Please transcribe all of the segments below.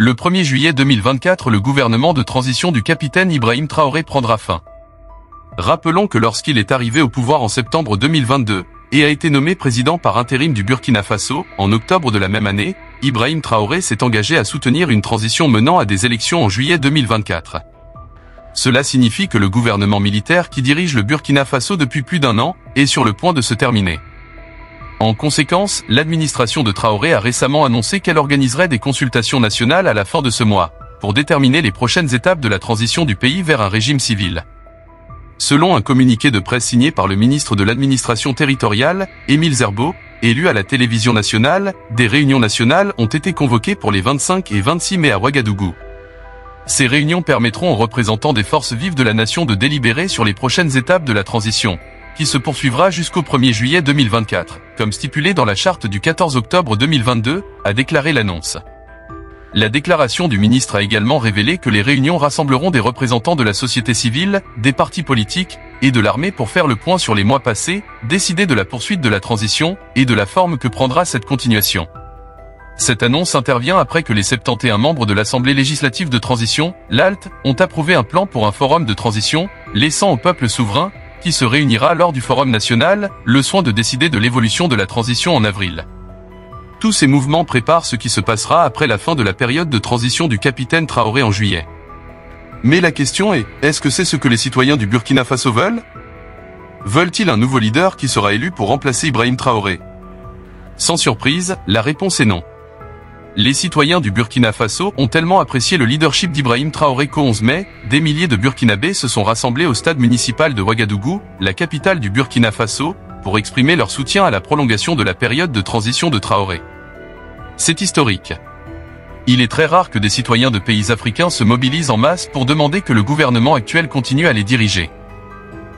Le 1er juillet 2024, le gouvernement de transition du capitaine Ibrahim Traoré prendra fin. Rappelons que lorsqu'il est arrivé au pouvoir en septembre 2022, et a été nommé président par intérim du Burkina Faso, en octobre de la même année, Ibrahim Traoré s'est engagé à soutenir une transition menant à des élections en juillet 2024. Cela signifie que le gouvernement militaire qui dirige le Burkina Faso depuis plus d'un an est sur le point de se terminer. En conséquence, l'administration de Traoré a récemment annoncé qu'elle organiserait des consultations nationales à la fin de ce mois, pour déterminer les prochaines étapes de la transition du pays vers un régime civil. Selon un communiqué de presse signé par le ministre de l'administration territoriale, Émile Zerbo, élu à la télévision nationale, des réunions nationales ont été convoquées pour les 25 et 26 mai à Ouagadougou. Ces réunions permettront aux représentants des forces vives de la nation de délibérer sur les prochaines étapes de la transition, qui se poursuivra jusqu'au 1er juillet 2024, comme stipulé dans la charte du 14 octobre 2022, a déclaré l'annonce. La déclaration du ministre a également révélé que les réunions rassembleront des représentants de la société civile, des partis politiques et de l'armée pour faire le point sur les mois passés, décider de la poursuite de la transition et de la forme que prendra cette continuation. Cette annonce intervient après que les 71 membres de l'Assemblée législative de transition, l'ALT, ont approuvé un plan pour un forum de transition, laissant au peuple souverain, qui se réunira lors du forum national, le soin de décider de l'évolution de la transition en avril. Tous ces mouvements préparent ce qui se passera après la fin de la période de transition du capitaine Traoré en juillet. Mais la question est, est-ce que c'est ce que les citoyens du Burkina Faso veulent? Veulent-ils un nouveau leader qui sera élu pour remplacer Ibrahim Traoré? Sans surprise, la réponse est non. Les citoyens du Burkina Faso ont tellement apprécié le leadership d'Ibrahim Traoré qu'au 11 mai, des milliers de Burkinabés se sont rassemblés au stade municipal de Ouagadougou, la capitale du Burkina Faso, pour exprimer leur soutien à la prolongation de la période de transition de Traoré. C'est historique. Il est très rare que des citoyens de pays africains se mobilisent en masse pour demander que le gouvernement actuel continue à les diriger.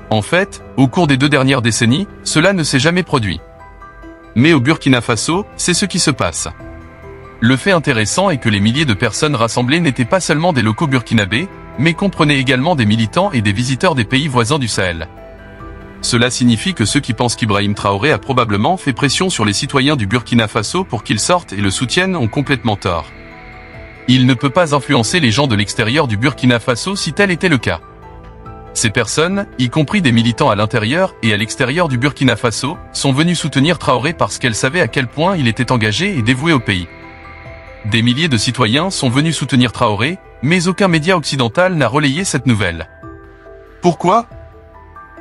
En fait, au cours des 2 dernières décennies, cela ne s'est jamais produit. Mais au Burkina Faso, c'est ce qui se passe. Le fait intéressant est que les milliers de personnes rassemblées n'étaient pas seulement des locaux burkinabés, mais comprenaient également des militants et des visiteurs des pays voisins du Sahel. Cela signifie que ceux qui pensent qu'Ibrahim Traoré a probablement fait pression sur les citoyens du Burkina Faso pour qu'ils sortent et le soutiennent ont complètement tort. Il ne peut pas influencer les gens de l'extérieur du Burkina Faso si tel était le cas. Ces personnes, y compris des militants à l'intérieur et à l'extérieur du Burkina Faso, sont venus soutenir Traoré parce qu'elles savaient à quel point il était engagé et dévoué au pays. Des milliers de citoyens sont venus soutenir Traoré, mais aucun média occidental n'a relayé cette nouvelle. Pourquoi ?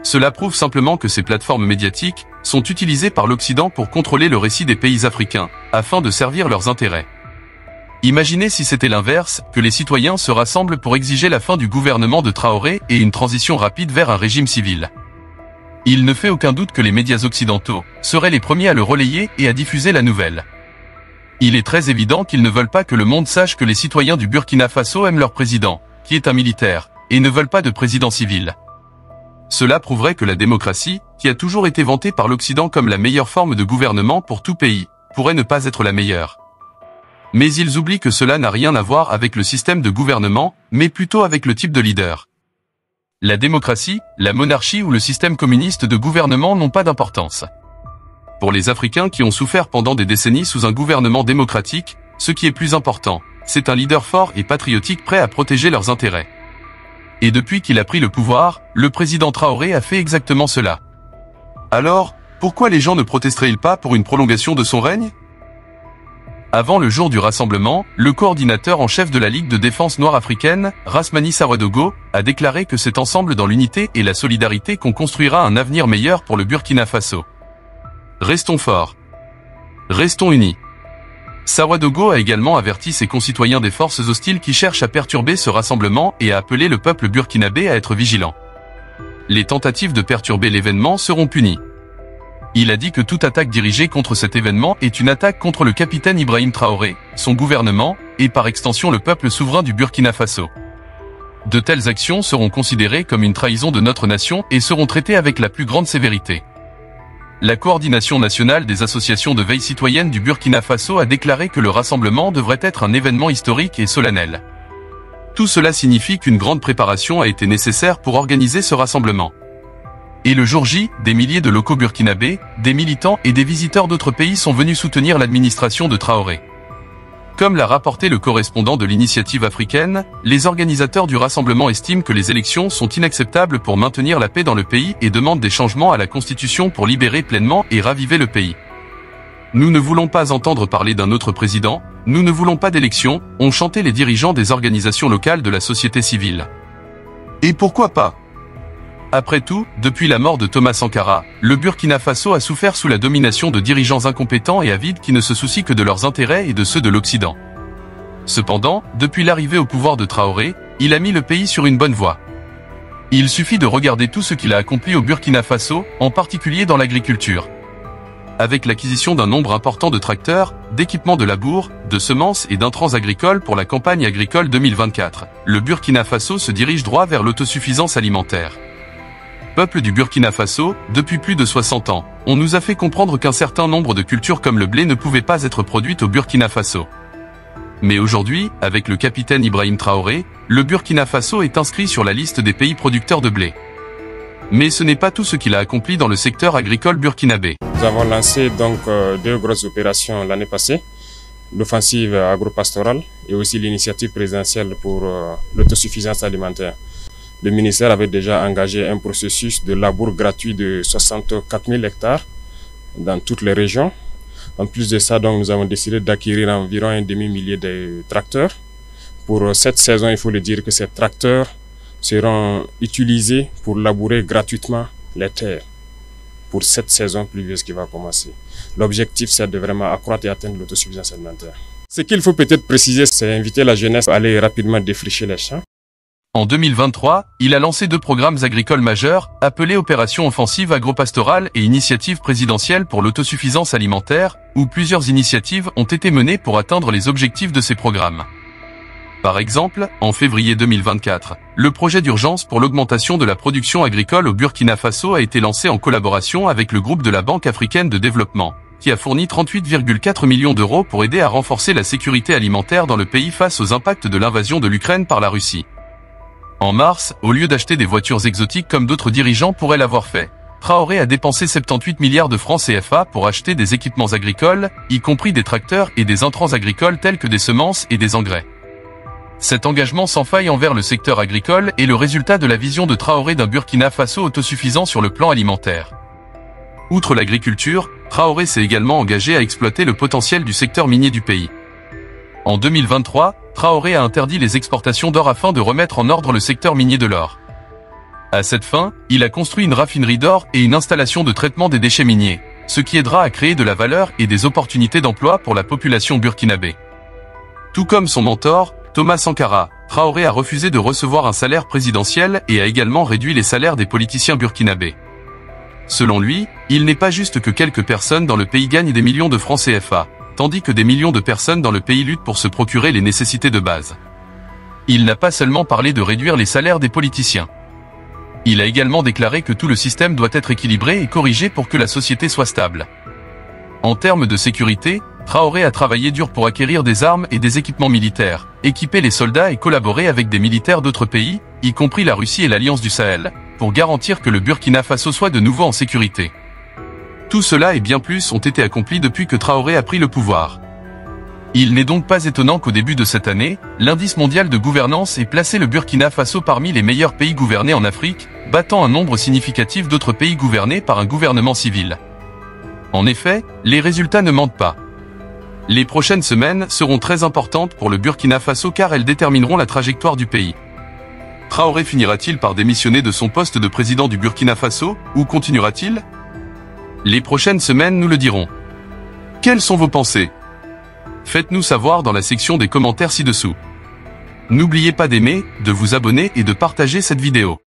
Cela prouve simplement que ces plateformes médiatiques sont utilisées par l'Occident pour contrôler le récit des pays africains, afin de servir leurs intérêts. Imaginez si c'était l'inverse, que les citoyens se rassemblent pour exiger la fin du gouvernement de Traoré et une transition rapide vers un régime civil. Il ne fait aucun doute que les médias occidentaux seraient les premiers à le relayer et à diffuser la nouvelle. Il est très évident qu'ils ne veulent pas que le monde sache que les citoyens du Burkina Faso aiment leur président, qui est un militaire, et ne veulent pas de président civil. Cela prouverait que la démocratie, qui a toujours été vantée par l'Occident comme la meilleure forme de gouvernement pour tout pays, pourrait ne pas être la meilleure. Mais ils oublient que cela n'a rien à voir avec le système de gouvernement, mais plutôt avec le type de leader. La démocratie, la monarchie ou le système communiste de gouvernement n'ont pas d'importance. Pour les Africains qui ont souffert pendant des décennies sous un gouvernement démocratique, ce qui est plus important, c'est un leader fort et patriotique prêt à protéger leurs intérêts. Et depuis qu'il a pris le pouvoir, le président Traoré a fait exactement cela. Alors, pourquoi les gens ne protesteraient-ils pas pour une prolongation de son règne? Avant le jour du rassemblement, le coordinateur en chef de la Ligue de défense noire africaine, Rasmani Sawadogo, a déclaré que c'est ensemble dans l'unité et la solidarité qu'on construira un avenir meilleur pour le Burkina Faso. Restons forts. Restons unis. Sawadogo a également averti ses concitoyens des forces hostiles qui cherchent à perturber ce rassemblement et a appelé le peuple burkinabé à être vigilant. Les tentatives de perturber l'événement seront punies. Il a dit que toute attaque dirigée contre cet événement est une attaque contre le capitaine Ibrahim Traoré, son gouvernement, et par extension le peuple souverain du Burkina Faso. De telles actions seront considérées comme une trahison de notre nation et seront traitées avec la plus grande sévérité. La coordination nationale des associations de veille citoyenne du Burkina Faso a déclaré que le rassemblement devrait être un événement historique et solennel. Tout cela signifie qu'une grande préparation a été nécessaire pour organiser ce rassemblement. Et le jour J, des milliers de locaux burkinabés, des militants et des visiteurs d'autres pays sont venus soutenir l'administration de Traoré. Comme l'a rapporté le correspondant de l'initiative africaine, les organisateurs du rassemblement estiment que les élections sont inacceptables pour maintenir la paix dans le pays et demandent des changements à la constitution pour libérer pleinement et raviver le pays. Nous ne voulons pas entendre parler d'un autre président, nous ne voulons pas d'élections, ont chanté les dirigeants des organisations locales de la société civile. Et pourquoi pas? Après tout, depuis la mort de Thomas Sankara, le Burkina Faso a souffert sous la domination de dirigeants incompétents et avides qui ne se soucient que de leurs intérêts et de ceux de l'Occident. Cependant, depuis l'arrivée au pouvoir de Traoré, il a mis le pays sur une bonne voie. Il suffit de regarder tout ce qu'il a accompli au Burkina Faso, en particulier dans l'agriculture. Avec l'acquisition d'un nombre important de tracteurs, d'équipements de labour, de semences et d'intrants agricoles pour la campagne agricole 2024, le Burkina Faso se dirige droit vers l'autosuffisance alimentaire. Peuple du Burkina Faso, depuis plus de 60 ans, on nous a fait comprendre qu'un certain nombre de cultures comme le blé ne pouvaient pas être produites au Burkina Faso. Mais aujourd'hui, avec le capitaine Ibrahim Traoré, le Burkina Faso est inscrit sur la liste des pays producteurs de blé. Mais ce n'est pas tout ce qu'il a accompli dans le secteur agricole burkinabé. Nous avons lancé donc deux grosses opérations l'année passée, l'offensive agro-pastorale et aussi l'initiative présidentielle pour l'autosuffisance alimentaire. Le ministère avait déjà engagé un processus de labour gratuit de 64 000 hectares dans toutes les régions. En plus de ça, donc, nous avons décidé d'acquérir environ un demi-millier de tracteurs. Pour cette saison, il faut le dire que ces tracteurs seront utilisés pour labourer gratuitement les terres pour cette saison pluvieuse qui va commencer. L'objectif, c'est de vraiment accroître et atteindre l'autosuffisance alimentaire. Ce qu'il faut peut-être préciser, c'est inviter la jeunesse à aller rapidement défricher les champs. En 2023, il a lancé deux programmes agricoles majeurs, appelés Opération Offensive Agro-Pastorale et Initiative Présidentielle pour l'Autosuffisance Alimentaire, où plusieurs initiatives ont été menées pour atteindre les objectifs de ces programmes. Par exemple, en février 2024, le projet d'urgence pour l'augmentation de la production agricole au Burkina Faso a été lancé en collaboration avec le groupe de la Banque africaine de développement, qui a fourni 38,4 millions d'euros pour aider à renforcer la sécurité alimentaire dans le pays face aux impacts de l'invasion de l'Ukraine par la Russie. En mars, au lieu d'acheter des voitures exotiques comme d'autres dirigeants pourraient l'avoir fait, Traoré a dépensé 78 milliards de francs CFA pour acheter des équipements agricoles, y compris des tracteurs et des intrants agricoles tels que des semences et des engrais. Cet engagement sans faille envers le secteur agricole est le résultat de la vision de Traoré d'un Burkina Faso autosuffisant sur le plan alimentaire. Outre l'agriculture, Traoré s'est également engagé à exploiter le potentiel du secteur minier du pays. En 2023, Traoré a interdit les exportations d'or afin de remettre en ordre le secteur minier de l'or. À cette fin, il a construit une raffinerie d'or et une installation de traitement des déchets miniers, ce qui aidera à créer de la valeur et des opportunités d'emploi pour la population burkinabé. Tout comme son mentor, Thomas Sankara, Traoré a refusé de recevoir un salaire présidentiel et a également réduit les salaires des politiciens burkinabés. Selon lui, il n'est pas juste que quelques personnes dans le pays gagnent des millions de francs CFA, tandis que des millions de personnes dans le pays luttent pour se procurer les nécessités de base. Il n'a pas seulement parlé de réduire les salaires des politiciens. Il a également déclaré que tout le système doit être équilibré et corrigé pour que la société soit stable. En termes de sécurité, Traoré a travaillé dur pour acquérir des armes et des équipements militaires, équiper les soldats et collaborer avec des militaires d'autres pays, y compris la Russie et l'Alliance du Sahel, pour garantir que le Burkina Faso soit de nouveau en sécurité. Tout cela et bien plus ont été accomplis depuis que Traoré a pris le pouvoir. Il n'est donc pas étonnant qu'au début de cette année, l'indice mondial de gouvernance ait placé le Burkina Faso parmi les meilleurs pays gouvernés en Afrique, battant un nombre significatif d'autres pays gouvernés par un gouvernement civil. En effet, les résultats ne mentent pas. Les prochaines semaines seront très importantes pour le Burkina Faso car elles détermineront la trajectoire du pays. Traoré finira-t-il par démissionner de son poste de président du Burkina Faso, ou continuera-t-il? Les prochaines semaines nous le diront. Quelles sont vos pensées? Faites-nous savoir dans la section des commentaires ci-dessous. N'oubliez pas d'aimer, de vous abonner et de partager cette vidéo.